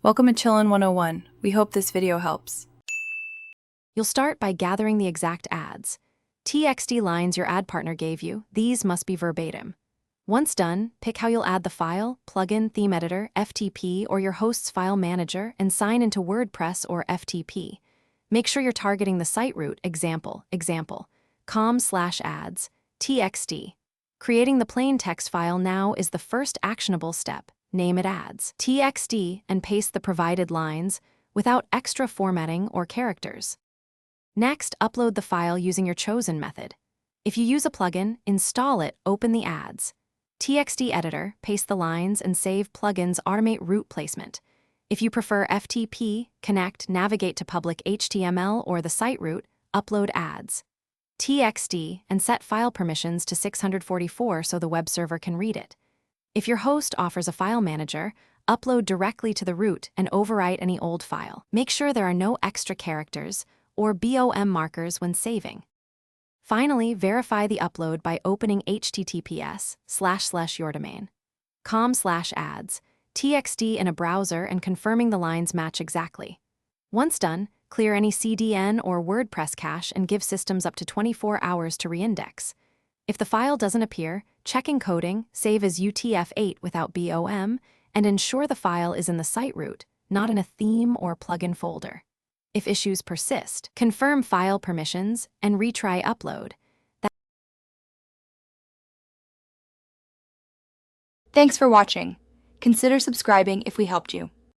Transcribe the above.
Welcome to Chillin' 101. We hope this video helps. You'll start by gathering the exact ads. TXT lines your ad partner gave you, these must be verbatim. Once done, pick how you'll add the file, plugin, theme editor, FTP, or your host's file manager and sign into Wordpress or FTP. Make sure you're targeting the site route, example, com/ads, TXT. Creating the plain text file now is the first actionable step. Name it ads, TXT, and paste the provided lines without extra formatting or characters. Next, upload the file using your chosen method. If you use a plugin, install it, open the ads. TXT editor, paste the lines, and save plugins automate route placement. If you prefer FTP, connect, navigate to public HTML or the site route, upload ads. TXT, and set file permissions to 644 so the web server can read it. If your host offers a file manager, upload directly to the root and overwrite any old file. Make sure there are no extra characters or BOM markers when saving. Finally, verify the upload by opening https://yourdomain. com/ads, TXT in a browser and confirming the lines match exactly. Once done, clear any CDN or WordPress cache and give systems up to 24 hours to reindex. If the file doesn't appear, check encoding, save as UTF-8 without BOM, and ensure the file is in the site root, not in a theme or plugin folder. If issues persist, confirm file permissions and retry upload. Thanks for watching. Consider subscribing if we helped you.